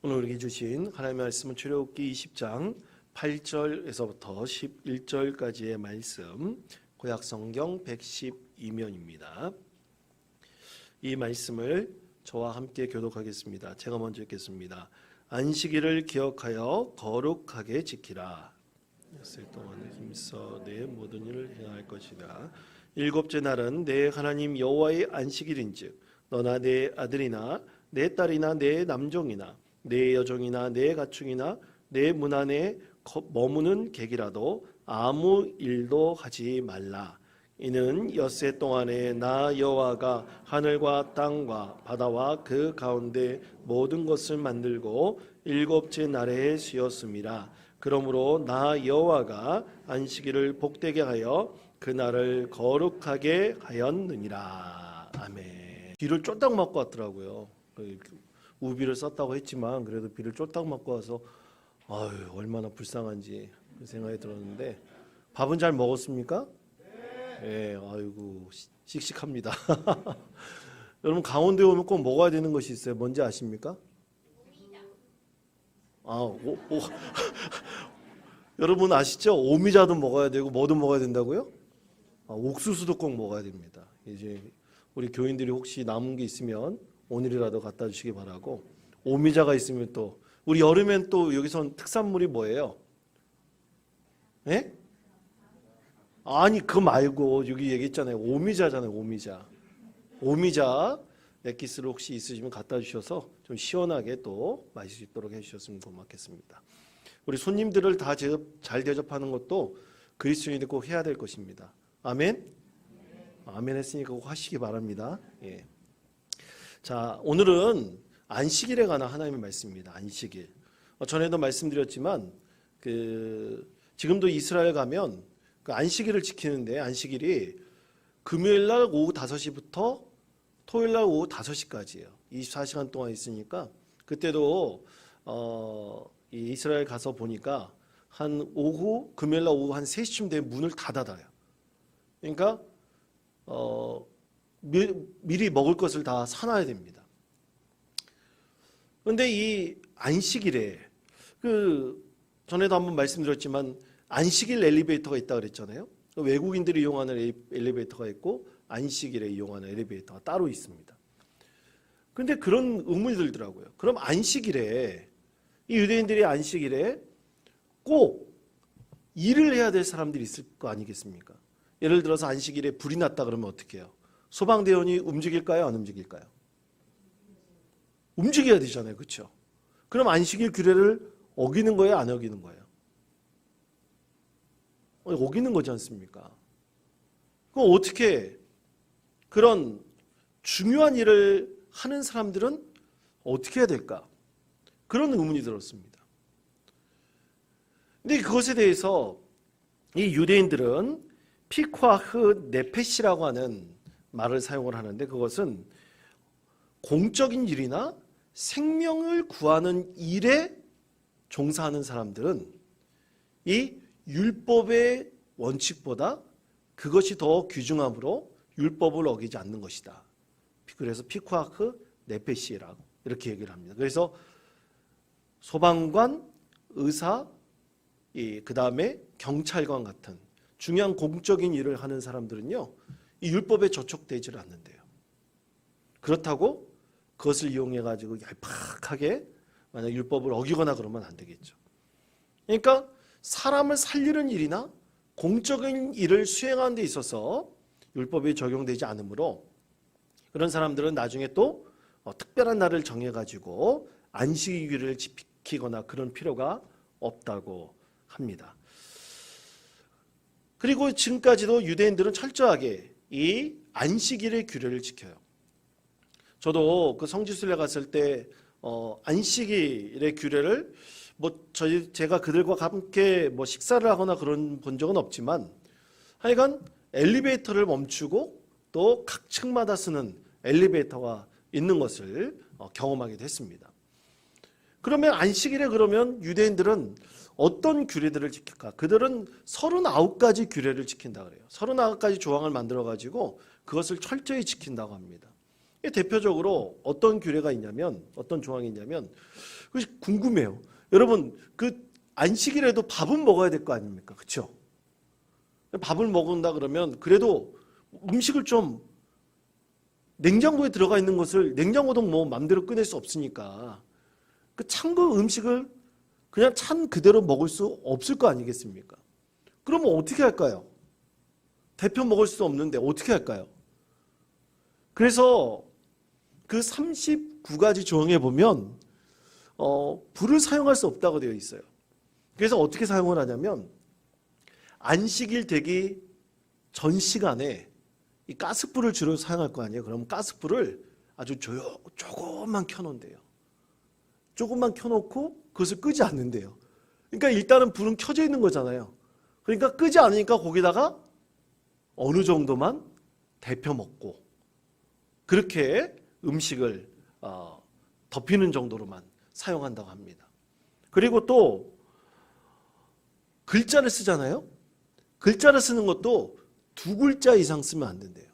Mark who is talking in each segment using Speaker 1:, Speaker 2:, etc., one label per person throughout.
Speaker 1: 오늘 우리에게 주신 하나님의 말씀은 출애굽기 20장 8절에서부터 11절까지의 말씀, 구약성경 112면입니다. 이 말씀을 저와 함께 교독하겠습니다. 제가 먼저 읽겠습니다. 안식일을 기억하여 거룩하게 지키라. 엿새 동안 힘써 내 모든 일을 행할 것이다. 일곱째 날은 내 하나님 여호와의 안식일인즉 너나 내 아들이나 내 딸이나 내 남종이나 내 여종이나 내 가축이나 내 문 안에 머무는 객이라도 아무 일도 하지 말라. 이는 엿새 동안에 나 여호와가 하늘과 땅과 바다와 그 가운데 모든 것을 만들고 일곱째 날에 쉬었음이라. 그러므로 나 여호와가 안식일을 복되게 하여 그 날을 거룩하게 하였느니라. 아멘. 비를 쫄딱 맞고 왔더라고요. 우비를 썼다고 했지만 그래도 비를 쫄딱 맞고 와서 아유 얼마나 불쌍한지 그 생각이 들었는데, 밥은 잘 먹었습니까? 네. 아이고 씩씩합니다. 여러분 강원도에 오면 꼭 먹어야 되는 것이 있어요. 뭔지 아십니까? 여러분 아시죠? 오미자도 먹어야 되고 뭐도 먹어야 된다고요? 옥수수도 꼭 먹어야 됩니다. 이제 우리 교인들이 혹시 남은 게 있으면 오늘이라도 갖다 주시기 바라고. 오미자가 있으면 또 우리 여름엔 또 여기선 특산물이 뭐예요? 예? 아니 그거 말고 여기 얘기했잖아요. 오미자잖아요. 오미자 엑기스를 혹시 있으시면 갖다 주셔서 좀 시원하게 또 마실 수 있도록 해주셨으면 고맙겠습니다. 우리 손님들을 다 잘 대접하는 것도 그리스도인이 꼭 해야 될 것입니다. 아멘? 아멘 했으니까 꼭 하시기 바랍니다. 예. 자, 오늘은 안식일에 관한 하나님의 말씀입니다. 안식일. 전에도 말씀드렸지만 지금도 이스라엘 가면 그 안식일을 지키는데, 안식일이 금요일 날 오후 5시부터 토요일 날 오후 5시까지예요. 24시간 동안 있으니까 그때도 이 이스라엘 가서 보니까 금요일 날 오후 한 3시쯤 되면 문을 다 닫아요. 그러니까 미리 먹을 것을 다 사놔야 됩니다. 그런데 이 안식일에 전에도 한번 말씀드렸지만 안식일 엘리베이터가 있다고 그랬잖아요. 외국인들이 이용하는 엘리베이터가 있고 안식일에 이용하는 엘리베이터가 따로 있습니다. 그런데 그런 의문이 들더라고요. 그럼 안식일에, 이 유대인들이 안식일에 꼭 일을 해야 될 사람들이 있을 거 아니겠습니까? 예를 들어서 안식일에 불이 났다 그러면 어떻게 해요? 소방대원이 움직일까요? 안 움직일까요? 움직여야 되잖아요. 그렇죠? 그럼 안식일 규례를 어기는 거예요? 안 어기는 거예요? 어기는 거지 않습니까? 그럼 어떻게 그런 중요한 일을 하는 사람들은 어떻게 해야 될까? 그런 의문이 들었습니다. 근데 그것에 대해서 이 유대인들은 피콰흐 네페시라고 하는 말을 사용을 하는데, 그것은 공적인 일이나 생명을 구하는 일에 종사하는 사람들은 이 율법의 원칙보다 그것이 더 귀중함으로 율법을 어기지 않는 것이다. 그래서 피콰흐 네페시라고 이렇게 얘기를 합니다. 그래서 소방관, 의사, 그 다음에 경찰관 같은 중요한 공적인 일을 하는 사람들은요, 이 율법에 저촉되지를 않는데요. 그렇다고 그것을 이용해가지고 얄팍하게 만약 율법을 어기거나 그러면 안 되겠죠. 그러니까 사람을 살리는 일이나 공적인 일을 수행하는 데 있어서 율법이 적용되지 않으므로 그런 사람들은 나중에 또 특별한 날을 정해가지고 안식일을 지키거나 그런 필요가 없다고 합니다. 그리고 지금까지도 유대인들은 철저하게 이 안식일의 규례를 지켜요. 저도 그 성지순례 갔을 때 안식일의 규례를 제가 그들과 함께 식사를 하거나 그런 본 적은 없지만, 하여간 엘리베이터를 멈추고 또 각 층마다 쓰는 엘리베이터가 있는 것을 경험하기도 했습니다. 그러면 안식일에 그러면 유대인들은 어떤 규례들을 지킬까? 그들은 39가지 규례를 지킨다 그래요. 39가지 조항을 만들어 가지고 그것을 철저히 지킨다고 합니다. 대표적으로 어떤 규례가 있냐면, 어떤 조항이 있냐면, 그것이 궁금해요. 여러분, 그 안식일에도 밥은 먹어야 될 거 아닙니까? 그렇죠? 밥을 먹는다 그러면 그래도 음식을 좀 냉장고에 들어가 있는 것을 냉장고도 뭐 마음대로 꺼낼 수 없으니까 그 찬 그 음식을 그냥 찬 그대로 먹을 수 없을 거 아니겠습니까? 그러면 어떻게 할까요? 데펴 먹을 수 없는데 어떻게 할까요? 그래서 그 39가지 조항에 보면 불을 사용할 수 없다고 되어 있어요. 그래서 어떻게 사용을 하냐면 안식일 되기 전 시간에 이 가스불을 주로 사용할 거 아니에요. 그럼 가스불을 아주 조금만 켜놓는데요. 조금만 켜놓고 그것을 끄지 않는데요. 그러니까 일단은 불은 켜져 있는 거잖아요. 그러니까 끄지 않으니까 거기다가 어느 정도만 데펴 먹고 그렇게 음식을 덮이는 정도로만 사용한다고 합니다. 그리고 또 글자를 쓰잖아요. 글자를 쓰는 것도 2글자 이상 쓰면 안 된대요.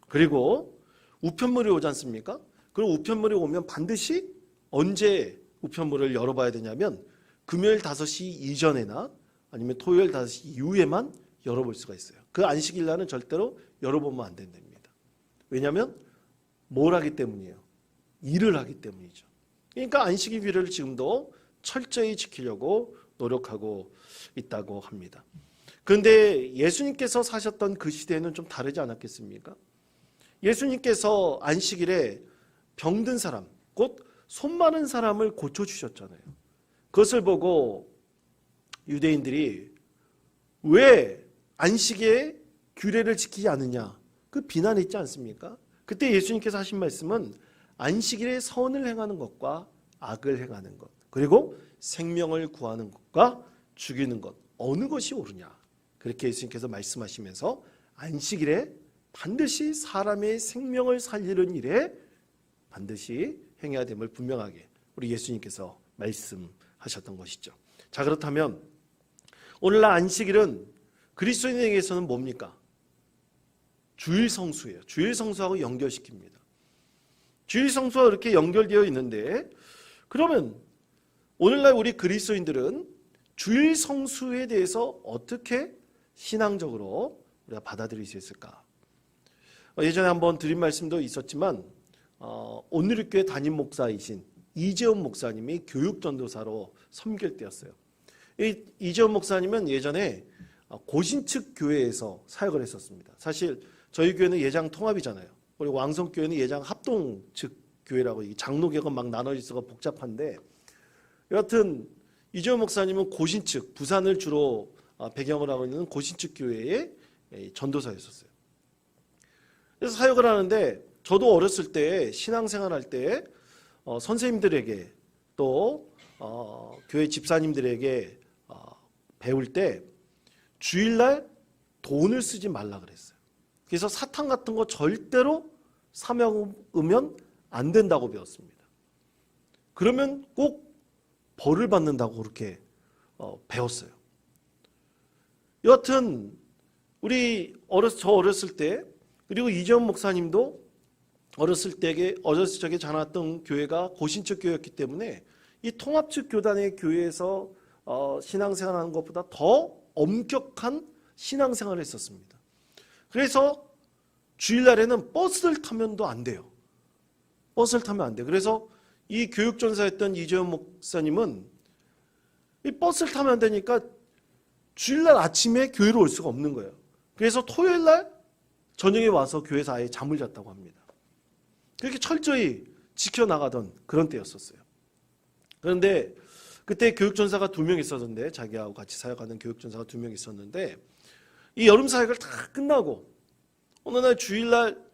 Speaker 1: 그리고 우편물이 오지 않습니까? 그럼 우편물이 오면 반드시 언제 우편물을 열어봐야 되냐면 금요일 5시 이전에나 아니면 토요일 5시 이후에만 열어볼 수가 있어요. 그 안식일 날은 절대로 열어보면 안 된답니다. 왜냐하면 뭘 하기 때문이에요? 일을 하기 때문이죠. 그러니까 안식일 규례를 지금도 철저히 지키려고 노력하고 있다고 합니다. 그런데 예수님께서 사셨던 그 시대에는 좀 다르지 않았겠습니까? 예수님께서 안식일에 병든 사람, 곧 손 마른 사람을 고쳐주셨잖아요. 그것을 보고 유대인들이 왜 안식일에 규례를 지키지 않느냐, 그 비난이 있지 않습니까? 그때 예수님께서 하신 말씀은 안식일에 선을 행하는 것과 악을 행하는 것, 그리고 생명을 구하는 것과 죽이는 것, 어느 것이 옳으냐, 그렇게 예수님께서 말씀하시면서 안식일에 반드시 사람의 생명을 살리는 일에 반드시 행해야 됨을 분명하게 우리 예수님께서 말씀하셨던 것이죠. 자, 그렇다면 오늘날 안식일은 그리스도인에게서는 뭡니까? 주일 성수예요. 주일 성수하고 연결시킵니다. 주일 성수와 이렇게 연결되어 있는데, 그러면 오늘날 우리 그리스도인들은 주일 성수에 대해서 어떻게 신앙적으로 우리가 받아들일 수 있을까? 예전에 한번 드린 말씀도 있었지만 온누리교회 담임 목사이신 이재원 목사님이 교육전도사로 섬길 때였어요. 이재원 목사님은 예전에 고신측 교회에서 사역을 했었습니다. 사실 저희 교회는 예장 통합이잖아요. 우리 왕성교회는 예장 합동 측 교회라고 장로교가 막 나눠져 있어서 복잡한데, 여하튼 이재원 목사님은 고신측, 부산을 주로 배경을 하고 있는 고신측 교회의 전도사였었어요. 그래서 사역을 하는데 저도 어렸을 때 신앙생활 할 때 선생님들에게 또 교회 집사님들에게 배울 때 주일날 돈을 쓰지 말라 그랬어요. 그래서 사탕 같은 거 절대로 사 먹으면 안 된다고 배웠습니다. 그러면 꼭 벌을 받는다고 그렇게 배웠어요. 여하튼 저 어렸을 때, 그리고 이재원 목사님도 어렸을 적에 자랐던 교회가 고신측 교회였기 때문에 이 통합측 교단의 교회에서 신앙생활하는 것보다 더 엄격한 신앙생활을 했었습니다. 그래서 주일날에는 버스를 타면도 안 돼요. 버스를 타면 안 돼요. 그래서 이 교육전사였던 이재원 목사님은 이 버스를 타면 안 되니까 주일날 아침에 교회로 올 수가 없는 거예요. 그래서 토요일날 저녁에 와서 교회에서 아예 잠을 잤다고 합니다. 그렇게 철저히 지켜나가던 그런 때였었어요. 그런데 그때 교육전사가 2명 있었는데, 자기하고 같이 사역하는 교육전사가 2명 있었는데, 이 여름 사역을 다 끝나고 어느 날 주일날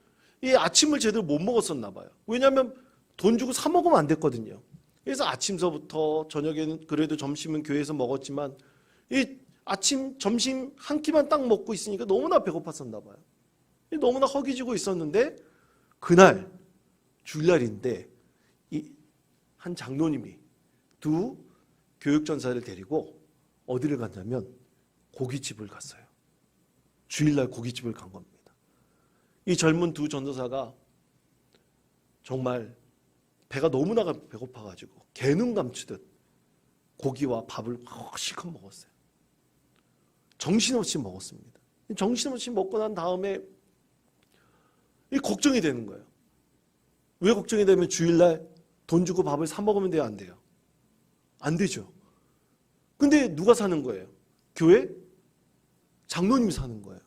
Speaker 1: 이 아침을 제대로 못 먹었었나 봐요. 왜냐하면 돈 주고 사 먹으면 안 됐거든요. 그래서 아침서부터 저녁에는 그래도 점심은 교회에서 먹었지만 이 아침, 점심 한 끼만 딱 먹고 있으니까 너무나 배고팠었나 봐요. 너무나 허기지고 있었는데 그날 주일날인데 이 한 장로님이 2 교육전사를 데리고 어디를 갔냐면 고깃집을 갔어요. 주일날 고깃집을 간 겁니다. 이 젊은 2 전도사가 정말 배가 너무나 배고파가지고 개눈 감추듯 고기와 밥을 실컷 먹었어요. 정신없이 먹었습니다. 정신없이 먹고 난 다음에 걱정이 되는 거예요. 왜 걱정이 되면 주일날 돈 주고 밥을 사 먹으면 돼요, 안 돼요? 안 되죠. 근데 누가 사는 거예요? 교회? 장로님이 사는 거예요.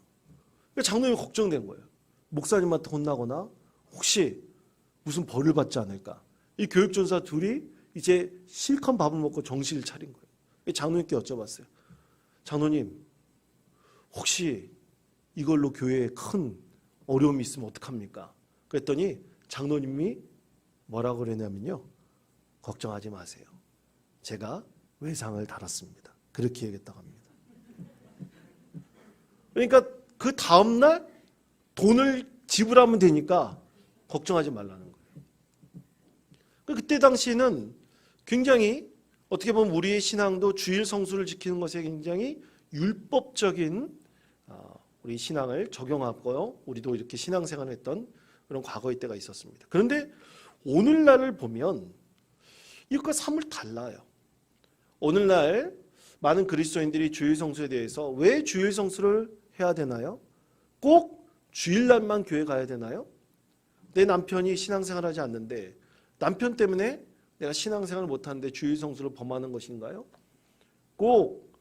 Speaker 1: 장로님이 걱정된 거예요. 목사님한테 혼나거나 혹시 무슨 벌을 받지 않을까? 이 교육전사 둘이 이제 실컷 밥을 먹고 정신을 차린 거예요. 장로님께 여쭤봤어요. 장로님, 혹시 이걸로 교회에 큰 어려움이 있으면 어떡합니까? 그랬더니 장로님이 뭐라고 그러냐면요. 걱정하지 마세요. 제가 외상을 달았습니다. 그렇게 얘기했다고 합니다. 그러니까 그 다음날 돈을 지불하면 되니까 걱정하지 말라는 거예요. 그때 당시에는 굉장히 어떻게 보면 우리의 신앙도 주일 성수를 지키는 것에 굉장히 율법적인 우리 신앙을 적용하고요. 우리도 이렇게 신앙생활을 했던 그런 과거의 때가 있었습니다. 그런데 오늘날을 보면 이것과 사뭇 달라요. 오늘날 많은 그리스도인들이 주일 성수에 대해서 왜 주일 성수를 해야 되나요? 꼭 주일날만 교회 가야 되나요? 내 남편이 신앙생활을 하지 않는데 남편 때문에 내가 신앙생활을 못하는데 주일 성수를 범하는 것인가요? 꼭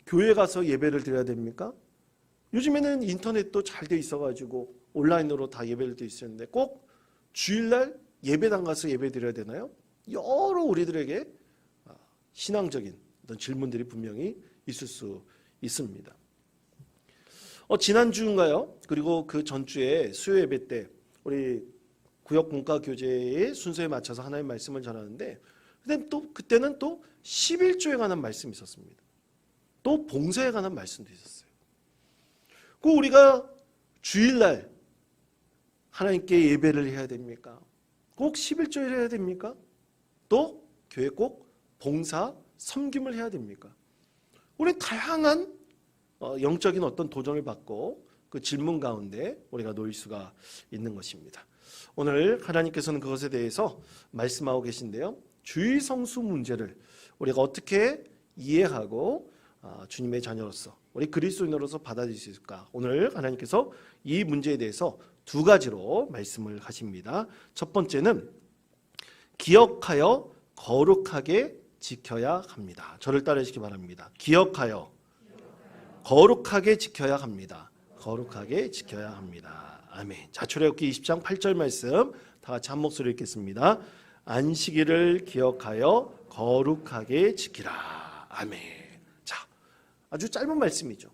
Speaker 1: 교회 가서 예배를 드려야 됩니까? 요즘에는 인터넷도 잘 돼 있어가지고 온라인으로 다 예배를 드릴 수 있는데 꼭 주일날 예배당 가서 예배 드려야 되나요? 여러 우리들에게 신앙적인 어떤 질문들이 분명히 있을 수 있습니다. 지난주인가요? 그리고 그 전주에 수요 예배 때 우리 구역 문과 교재의 순서에 맞춰서 하나님의 말씀을 전하는데 그때는 또 11조에 관한 말씀이 있었습니다. 또 봉사에 관한 말씀도 있었어요. 그 우리가 주일날 하나님께 예배를 해야 됩니까? 꼭 11조를 해야 됩니까? 또 교회 꼭 봉사, 섬김을 해야 됩니까? 우리 다양한 영적인 어떤 도전을 받고 그 질문 가운데 우리가 놓일 수가 있는 것입니다. 오늘 하나님께서는 그것에 대해서 말씀하고 계신데요. 주일 성수 문제를 우리가 어떻게 이해하고 주님의 자녀로서 우리 그리스도인으로서 받아들일 수 있을까? 오늘 하나님께서 이 문제에 대해서 두 가지로 말씀을 하십니다. 첫 번째는 기억하여 거룩하게 지켜야 합니다. 저를 따르시기 바랍니다. 기억하여 거룩하게 지켜야 합니다. 거룩하게 지켜야 합니다. 아멘. 자, 출애굽기 20장 8절 말씀 다 같이 한 목소리 읽겠습니다. 안식일을 기억하여 거룩하게 지키라. 아멘. 자, 아주 짧은 말씀이죠.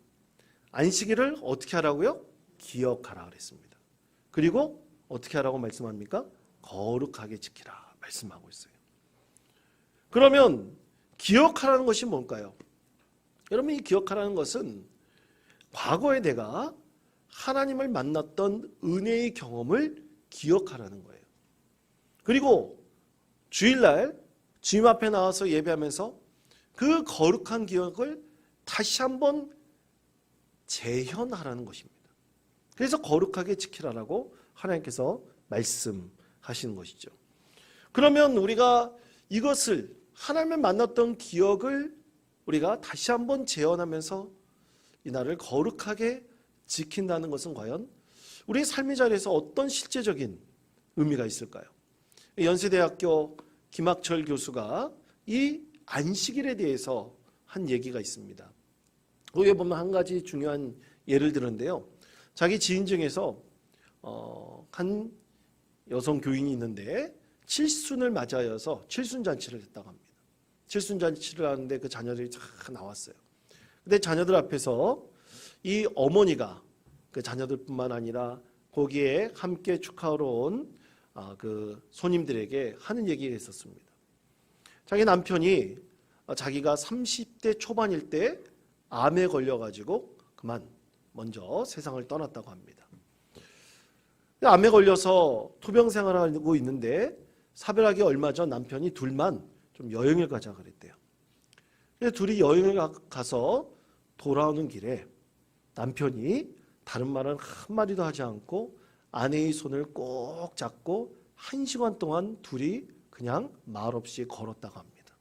Speaker 1: 안식일을 어떻게 하라고요? 기억하라 그랬습니다. 그리고 어떻게 하라고 말씀합니까? 거룩하게 지키라 말씀하고 있어요. 그러면 기억하라는 것이 뭘까요? 여러분, 이 기억하라는 것은 과거에 내가 하나님을 만났던 은혜의 경험을 기억하라는 거예요. 그리고 주일날 주님 앞에 나와서 예배하면서 그 거룩한 기억을 다시 한번 재현하라는 것입니다. 그래서 거룩하게 지키라라고 하나님께서 말씀하시는 것이죠. 그러면 우리가 이것을 하나님을 만났던 기억을 우리가 다시 한번 재현하면서 이 날을 거룩하게 지킨다는 것은 과연 우리의 삶의 자리에서 어떤 실제적인 의미가 있을까요? 연세대학교 김학철 교수가 이 안식일에 대해서 한 얘기가 있습니다. 거기에 보면 한 가지 중요한 예를 들었는데요. 자기 지인 중에서 한 여성 교인이 있는데 칠순을 맞아서 칠순잔치를 했다고 합니다. 칠순잔치를 하는데 그 자녀들이 다 나왔어요. 근데 자녀들 앞에서 이 어머니가 그 자녀들뿐만 아니라 거기에 함께 축하하러 온 그 손님들에게 하는 얘기가 있었습니다. 자기 남편이 자기가 30대 초반일 때 암에 걸려가지고 그만 먼저 세상을 떠났다고 합니다. 암에 걸려서 투병 생활을 하고 있는데 사별하기 얼마 전 남편이 둘만 좀 여행을 가자 그랬대요. 그래서 둘이 여행을 가서 돌아오는 길에 남편이 다른 말은 한마디도 하지 않고 아내의 손을 꼭 잡고 1시간 동안 둘이 그냥 말 없이 걸었다고 합니다.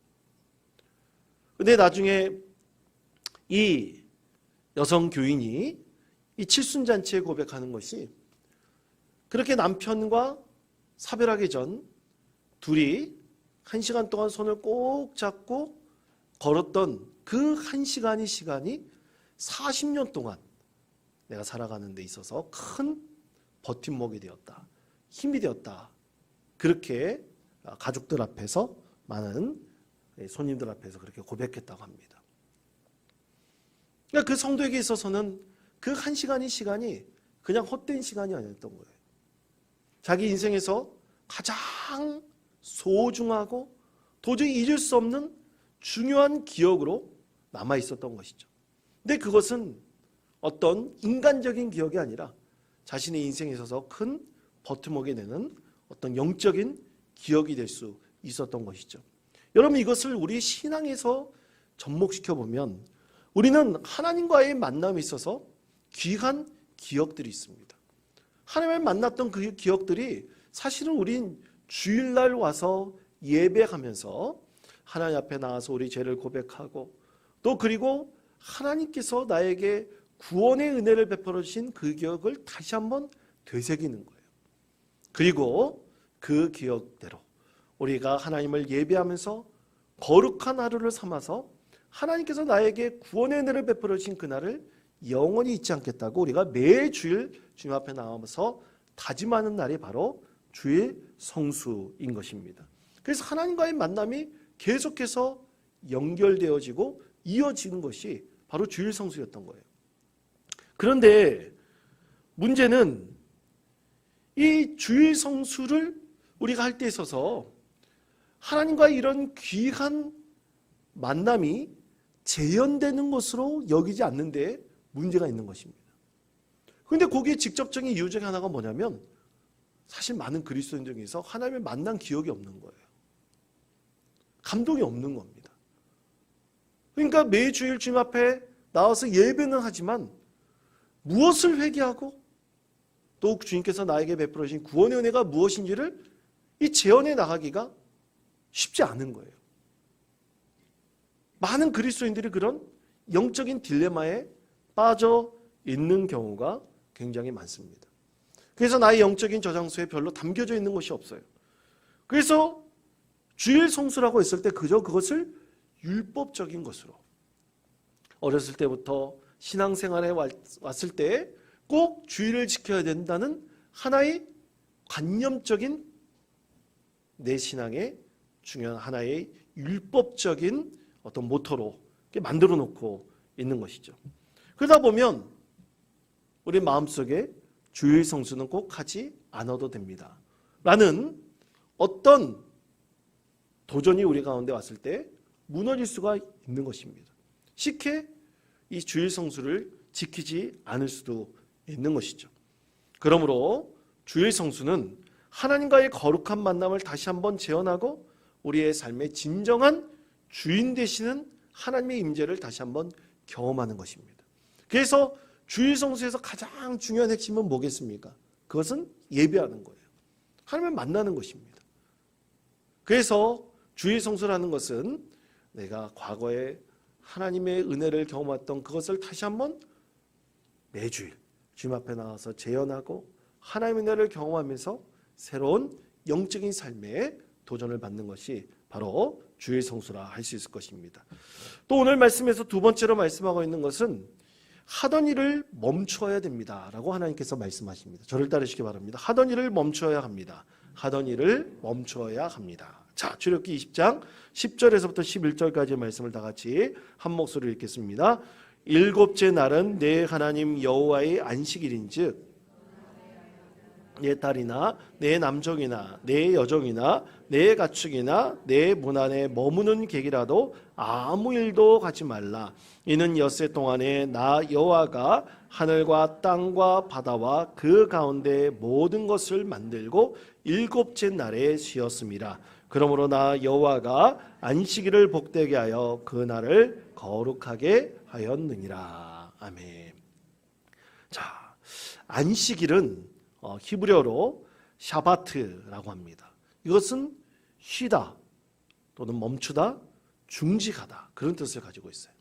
Speaker 1: 근데 나중에 이 여성 교인이 이 칠순잔치에 고백하는 것이 그렇게 남편과 사별하기 전 둘이 1시간 동안 손을 꼭 잡고 걸었던 그 1시간이 시간이 40년 동안 내가 살아가는 데 있어서 큰 버팀목이 되었다. 힘이 되었다. 그렇게 가족들 앞에서 많은 손님들 앞에서 그렇게 고백했다고 합니다. 그러니까 그 성도에게 있어서는 그 1시간이 시간이 그냥 헛된 시간이 아니었던 거예요. 자기 인생에서 가장 소중하고 도저히 잊을 수 없는 중요한 기억으로 남아 있었던 것이죠. 근데 그것은 어떤 인간적인 기억이 아니라 자신의 인생에 있어서 큰 버팀목이 되는 어떤 영적인 기억이 될 수 있었던 것이죠. 여러분, 이것을 우리 신앙에서 접목시켜 보면 우리는 하나님과의 만남에 있어서 귀한 기억들이 있습니다. 하나님을 만났던 그 기억들이 사실은 우린 주일날 와서 예배하면서 하나님 앞에 나와서 우리 죄를 고백하고 또 그리고 하나님께서 나에게 구원의 은혜를 베풀어 주신 그 기억을 다시 한번 되새기는 거예요. 그리고 그 기억대로 우리가 하나님을 예배하면서 거룩한 하루를 삼아서 하나님께서 나에게 구원의 은혜를 베풀어 주신 그날을 영원히 잊지 않겠다고 우리가 매주일 주님 앞에 나와서 다짐하는 날이 바로 주일 성수인 것입니다. 그래서 하나님과의 만남이 계속해서 연결되어지고 이어지는 것이 바로 주일 성수였던 거예요. 그런데 문제는 이 주일 성수를 우리가 할 때 있어서 하나님과의 이런 귀한 만남이 재현되는 것으로 여기지 않는데 문제가 있는 것입니다. 그런데 거기에 직접적인 이유 중에 하나가 뭐냐면 사실 많은 그리스도인 중에서 하나님을 만난 기억이 없는 거예요. 감동이 없는 겁니다. 그러니까 매주일 주님 앞에 나와서 예배는 하지만 무엇을 회개하고 또 주님께서 나에게 베풀어 주신 구원의 은혜가 무엇인지를 이 재현해 나가기가 쉽지 않은 거예요. 많은 그리스도인들이 그런 영적인 딜레마에 빠져 있는 경우가 굉장히 많습니다. 그래서 나의 영적인 저장소에 별로 담겨져 있는 것이 없어요. 그래서 주일 성수라고 했을 때 그저 그것을 율법적인 것으로 어렸을 때부터 신앙생활에 왔을 때 꼭 주일을 지켜야 된다는 하나의 관념적인 내 신앙의 중요한 하나의 율법적인 어떤 모토로 만들어 놓고 있는 것이죠. 그러다 보면 우리 마음속에 주일 성수는 꼭 하지 않아도 됩니다 라는 어떤 도전이 우리 가운데 왔을 때 무너질 수가 있는 것입니다. 쉽게 이 주일 성수를 지키지 않을 수도 있는 것이죠. 그러므로 주일 성수는 하나님과의 거룩한 만남을 다시 한번 재현하고 우리의 삶의 진정한 주인 되시는 하나님의 임재를 다시 한번 경험하는 것입니다. 그래서 주일 성수에서 가장 중요한 핵심은 뭐겠습니까? 그것은 예배하는 거예요. 하나님을 만나는 것입니다. 그래서 주일 성수라는 것은 내가 과거에 하나님의 은혜를 경험했던 그것을 다시 한번 매주일 주님 앞에 나와서 재현하고 하나님의 은혜를 경험하면서 새로운 영적인 삶에 도전을 받는 것이 바로 주일 성수라 할 수 있을 것입니다. 또 오늘 말씀에서 두 번째로 말씀하고 있는 것은 하던 일을 멈춰야 됩니다 라고 하나님께서 말씀하십니다. 저를 따르시기 바랍니다. 하던 일을 멈춰야 합니다. 하던 일을 멈춰야 합니다. 자, 출애굽기 20장 10절에서부터 11절까지의 말씀을 다 같이 한 목소리로 읽겠습니다. 일곱째 날은 내 하나님 여호와의 안식일인즉 내 딸이나 내 남종이나 내 여종이나 내 가축이나 내 문 안에 머무는 객이라도 아무 일도 하지 말라. 이는 엿새 동안에 나 여호와가 하늘과 땅과 바다와 그 가운데 모든 것을 만들고 일곱째 날에 쉬었음이라. 그러므로 나 여호와가 안식일을 복되게 하여 그 날을 거룩하게 하였느니라. 아멘. 자, 안식일은 히브리어로 샤바트라고 합니다. 이것은 쉬다 또는 멈추다, 중지하다 그런 뜻을 가지고 있어요.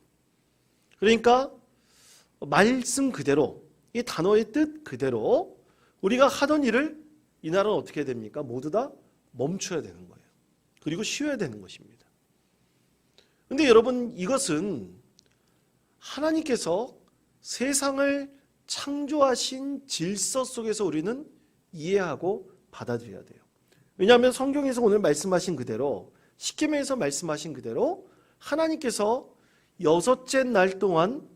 Speaker 1: 그러니까 말씀 그대로 이 단어의 뜻 그대로 우리가 하던 일을 이날은 어떻게 됩니까? 모두 다 멈춰야 되는 거예요. 그리고 쉬어야 되는 것입니다. 그런데 여러분 이것은 하나님께서 세상을 창조하신 질서 속에서 우리는 이해하고 받아들여야 돼요. 왜냐하면 성경에서 오늘 말씀하신 그대로 십계명에서 말씀하신 그대로 하나님께서 6째 날 동안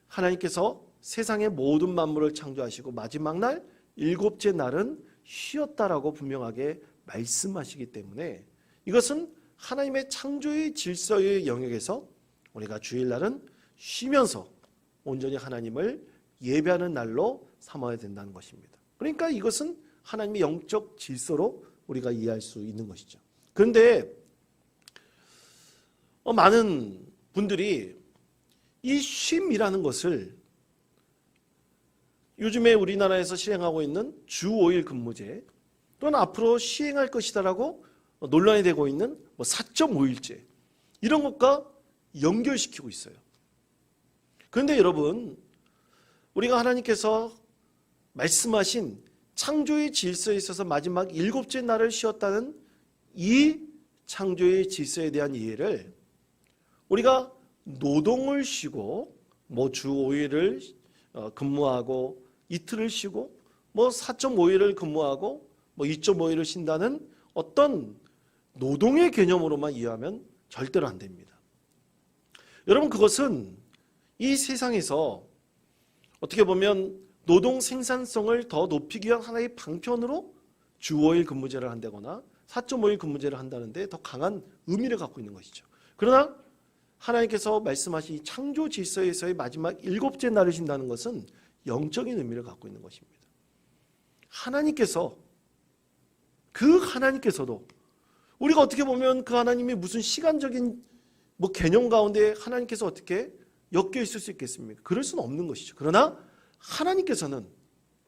Speaker 1: 하나님께서 세상의 모든 만물을 창조하시고 마지막 날 7째 날은 쉬었다라고 분명하게 말씀하시기 때문에 이것은 하나님의 창조의 질서의 영역에서 우리가 주일날은 쉬면서 온전히 하나님을 예배하는 날로 삼아야 된다는 것입니다. 그러니까 이것은 하나님의 영적 질서로 우리가 이해할 수 있는 것이죠. 그런데 많은 분들이 이 쉼이라는 것을 요즘에 우리나라에서 시행하고 있는 주 5일 근무제 또는 앞으로 시행할 것이다라고 논란이 되고 있는 4.5일제 이런 것과 연결시키고 있어요. 그런데 여러분 우리가 하나님께서 말씀하신 창조의 질서에 있어서 마지막 7째 날을 쉬었다는 이 창조의 질서에 대한 이해를 우리가 노동을 쉬고 주 5일을 근무하고 이틀을 쉬고 4.5일을 근무하고 2.5일을 쉰다는 어떤 노동의 개념으로만 이해하면 절대로 안 됩니다. 여러분 그것은 이 세상에서 어떻게 보면 노동 생산성을 더 높이기 위한 하나의 방편으로 주 5일 근무제를 한다거나 4.5일 근무제를 한다는데 더 강한 의미를 갖고 있는 것이죠. 그러나 하나님께서 말씀하신 창조 질서에서의 마지막 7째 날을 쉰다는 것은 영적인 의미를 갖고 있는 것입니다. 하나님께서도 우리가 어떻게 보면 그 하나님이 무슨 시간적인 개념 가운데 하나님께서 어떻게 엮여 있을 수 있겠습니까? 그럴 수는 없는 것이죠. 그러나 하나님께서는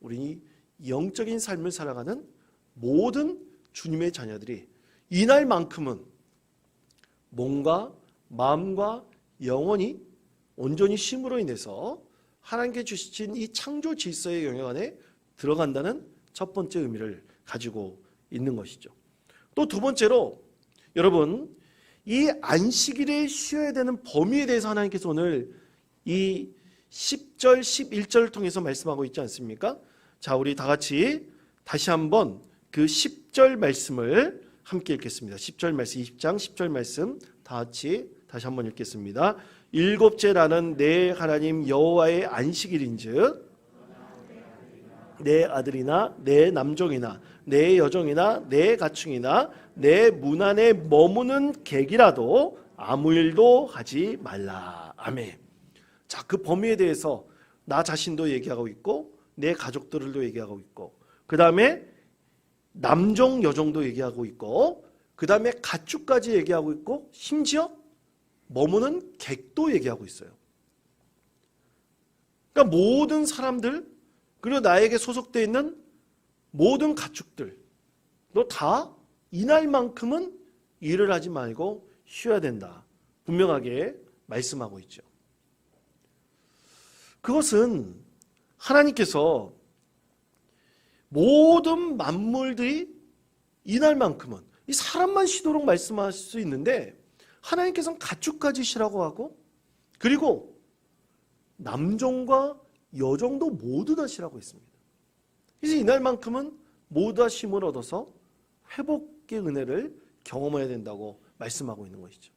Speaker 1: 우리 영적인 삶을 살아가는 모든 주님의 자녀들이 이날만큼은 몸과 마음과 영혼이 온전히 쉼으로 인해서 하나님께 주신 이 창조 질서의 영역 안에 들어간다는 첫 번째 의미를 가지고 있는 것이죠. 또 두 번째로 여러분 이 안식일에 쉬어야 되는 범위에 대해서 하나님께서 오늘 이 10절, 11절을 통해서 말씀하고 있지 않습니까? 자, 우리 다 같이 다시 한번 그 10절 말씀을 함께 읽겠습니다. 10절 말씀, 20장 10절 말씀 다 같이 다시 한번 읽겠습니다. 7째 날은 내 하나님 여호와의 안식일인즉 내 아들이나 내 남종이나 내 여종이나 내 가축이나 내 문 안에 머무는 객이라도 아무 일도 하지 말라. 아멘. 자, 그 범위에 대해서 나 자신도 얘기하고 있고 내 가족들도 얘기하고 있고 그 다음에 남종 여종도 얘기하고 있고 그 다음에 가축까지 얘기하고 있고 심지어 머무는 객도 얘기하고 있어요. 그러니까 모든 사람들 그리고 나에게 소속되어 있는 모든 가축들 너 다 이날만큼은 일을 하지 말고 쉬어야 된다. 분명하게 말씀하고 있죠. 그것은 하나님께서 모든 만물들이 이날만큼은 이 사람만 쉬도록 말씀할 수 있는데 하나님께서는 가축까지 쉬라고 하고 그리고 남종과 여종도 모두 다 쉬라고 했습니다. 그래서 이날만큼은 모두 다 쉼을 얻어서 회복의 은혜를 경험해야 된다고 말씀하고 있는 것이죠.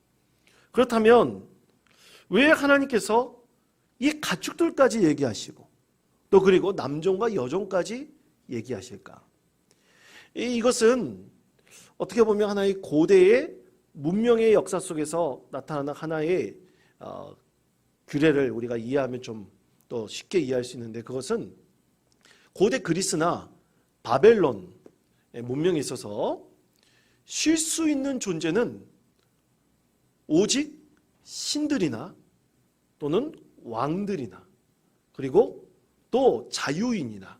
Speaker 1: 그렇다면 왜 하나님께서 이 가축들까지 얘기하시고 또 그리고 남종과 여종까지 얘기하실까? 이것은 어떻게 보면 하나의 고대의 문명의 역사 속에서 나타나는 하나의 규례를 우리가 이해하면 좀 또 쉽게 이해할 수 있는데 그것은 고대 그리스나 바벨론 문명에 있어서 쉴 수 있는 존재는 오직 신들이나 또는 왕들이나 그리고 또 자유인이나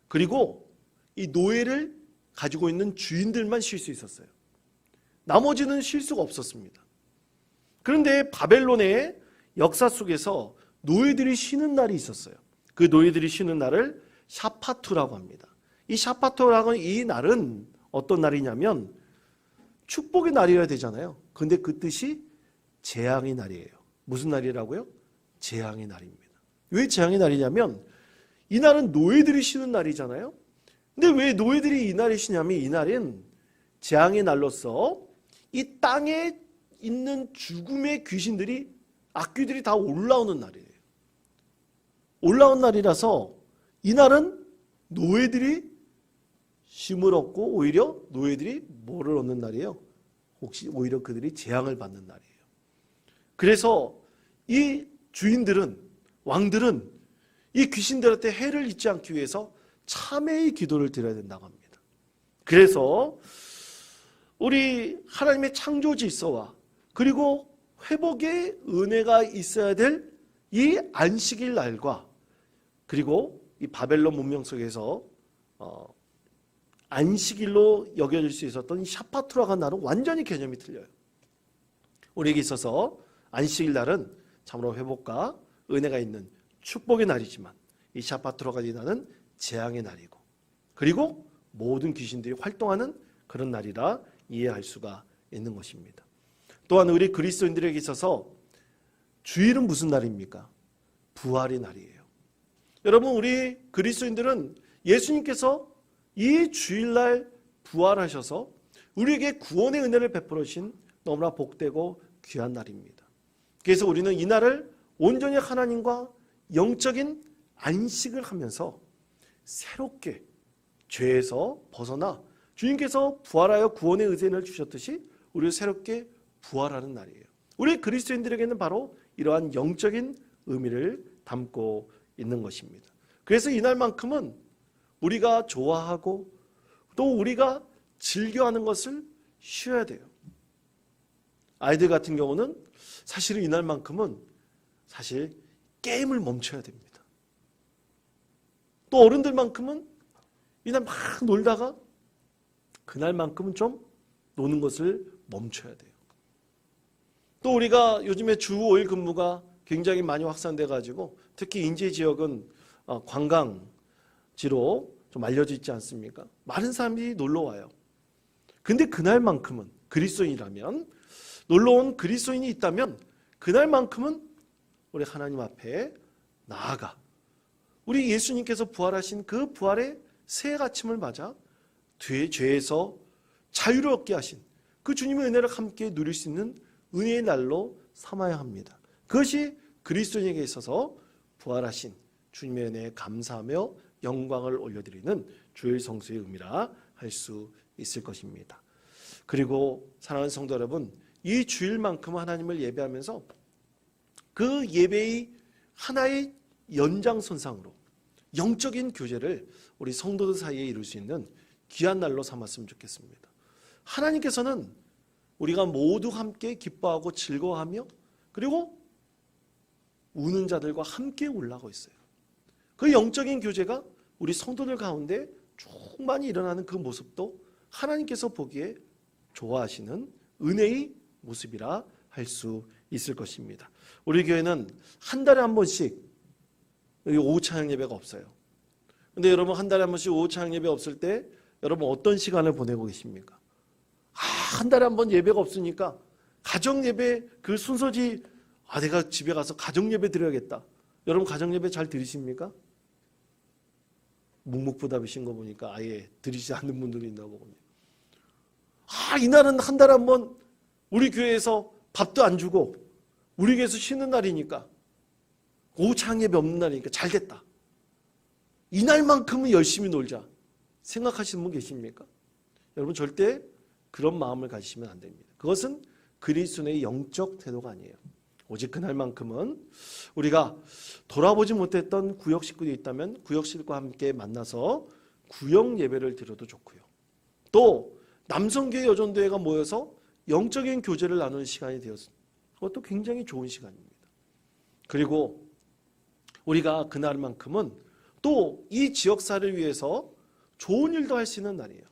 Speaker 1: 그리고 이 노예를 가지고 있는 주인들만 쉴 수 있었어요. 나머지는 쉴 수가 없었습니다. 그런데 바벨론의 역사 속에서 노예들이 쉬는 날이 있었어요. 그 노예들이 쉬는 날을 샤파투라고 합니다. 이 샤파투라고 하는 이 날은 어떤 날이냐면 축복의 날이어야 되잖아요. 그런데 그 뜻이 재앙의 날이에요. 무슨 날이라고요? 재앙의 날입니다. 왜 재앙의 날이냐면 이 날은 노예들이 쉬는 날이잖아요. 근데 왜 노예들이 이 날에 쉬냐면 이 날은 재앙의 날로서 이 땅에 있는 죽음의 귀신들이 악귀들이 다 올라오는 날이에요. 올라온 날이라서 이 날은 노예들이 쉼을 얻고 오히려 노예들이 뭐를 얻는 날이에요? 혹시 오히려 그들이 재앙을 받는 날이에요. 그래서 이 주인들은 왕들은 이 귀신들한테 해를 입지 않기 위해서 참회의 기도를 드려야 된다고 합니다. 그래서 우리 하나님의 창조 질서와 그리고 회복의 은혜가 있어야 될 이 안식일 날과 그리고 이 바벨론 문명 속에서 안식일로 여겨질 수 있었던 이 샤파투라고 하는 날은 완전히 개념이 틀려요. 우리에게 있어서 안식일 날은 참으로 회복과 은혜가 있는 축복의 날이지만 이 샤파투라고 하는 날은 재앙의 날이고 그리고 모든 귀신들이 활동하는 그런 날이라 이해할 수가 있는 것입니다. 또한 우리 그리스도인들에게 있어서 주일은 무슨 날입니까? 부활의 날이에요. 여러분 우리 그리스도인들은 예수님께서 이 주일날 부활하셔서 우리에게 구원의 은혜를 베풀어 주신 너무나 복되고 귀한 날입니다. 그래서 우리는 이 날을 온전히 하나님과 영적인 안식을 하면서 새롭게 죄에서 벗어나 주님께서 부활하여 구원의 은혜를 주셨듯이 우리를 새롭게 부활하는 날이에요. 우리 그리스도인들에게는 바로 이러한 영적인 의미를 담고 있는 것입니다. 그래서 이날만큼은 우리가 좋아하고 또 우리가 즐겨하는 것을 쉬어야 돼요. 아이들 같은 경우는 사실은 이날만큼은 사실 게임을 멈춰야 됩니다. 또 어른들만큼은 이날 막 놀다가 그날만큼은 좀 노는 것을 멈춰야 돼요. 또 우리가 요즘에 주 5일 근무가 굉장히 많이 확산돼 가지고 특히 인제 지역은 관광지로 좀 알려져 있지 않습니까? 많은 사람들이 놀러 와요. 근데 그날만큼은 그리스도인이라면 놀러온 그리스도인이 있다면 그날만큼은 우리 하나님 앞에 나아가 우리 예수님께서 부활하신 그 부활의 새 아침을 맞아 죄에서 자유를 얻게 하신 그 주님의 은혜를 함께 누릴 수 있는 은혜의 날로 삼아야 합니다. 그것이 그리스도인에게 있어서 부활하신 주님의 은혜에 감사하며 영광을 올려드리는 주일 성수의 의미라 할 수 있을 것입니다. 그리고 사랑하는 성도 여러분, 이 주일만큼 하나님을 예배하면서 그 예배의 하나의 연장선상으로 영적인 교제를 우리 성도들 사이에 이룰 수 있는 귀한 날로 삼았으면 좋겠습니다. 하나님께서는 우리가 모두 함께 기뻐하고 즐거워하며 그리고 우는 자들과 함께 올라가고 있어요. 그 영적인 교제가 우리 성도들 가운데 충만히 일어나는 그 모습도 하나님께서 보기에 좋아하시는 은혜의 모습이라 할 수 있을 것입니다. 우리 교회는 한 달에 한 번씩 오후 찬양 예배가 없어요. 근데 여러분 한 달에 한 번씩 오후 찬양 예배 없을 때 여러분 어떤 시간을 보내고 계십니까? 한 달에 한 번 예배가 없으니까 가정 예배 그 순서지 내가 집에 가서 가정 예배 드려야겠다. 여러분 가정 예배 잘 드리십니까? 묵묵부답이신 거 보니까 아예 드리지 않는 분들이 있나 보군요. 이날은 한 달에 한 번 우리 교회에서 밥도 안 주고 우리 교회에서 쉬는 날이니까 오후 찬양 예배 없는 날이니까 잘 됐다. 이날만큼은 열심히 놀자 생각하시는 분 계십니까? 여러분 절대 그런 마음을 가지시면 안 됩니다. 그것은 그리스도의 영적 태도가 아니에요. 오직 그날만큼은 우리가 돌아보지 못했던 구역 식구들이 있다면 구역 식구와 함께 만나서 구역 예배를 드려도 좋고요. 또 남성교회 여전도회가 모여서 영적인 교제를 나누는 시간이 되었습니다. 그것도 굉장히 좋은 시간입니다. 그리고 우리가 그날만큼은 또 이 지역사를 위해서 좋은 일도 할 수 있는 날이에요.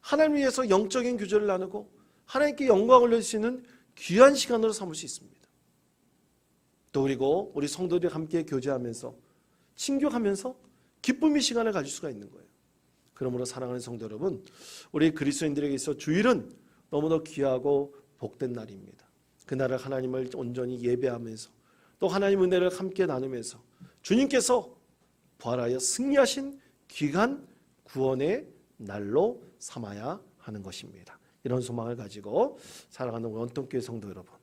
Speaker 1: 하나님 위해서 영적인 교제를 나누고 하나님께 영광을 올릴 수 있는 귀한 시간으로 삼을 수 있습니다. 또 그리고 우리 성도들이 함께 교제하면서 친교하면서 기쁨의 시간을 가질 수가 있는 거예요. 그러므로 사랑하는 성도 여러분, 우리 그리스도인들에게 있어 주일은 너무나 귀하고 복된 날입니다. 그날을 하나님을 온전히 예배하면서 또 하나님 은혜를 함께 나누면서 주님께서 부활하여 승리하신 귀한 구원의 날로 삼아야 하는 것입니다. 이런 소망을 가지고 사랑하는 원통교회 성도 여러분,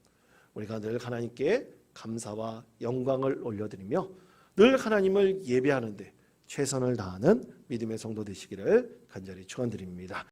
Speaker 1: 우리가 늘 하나님께 감사와 영광을 올려드리며 늘 하나님을 예배하는데 최선을 다하는 믿음의 성도 되시기를 간절히 축원드립니다.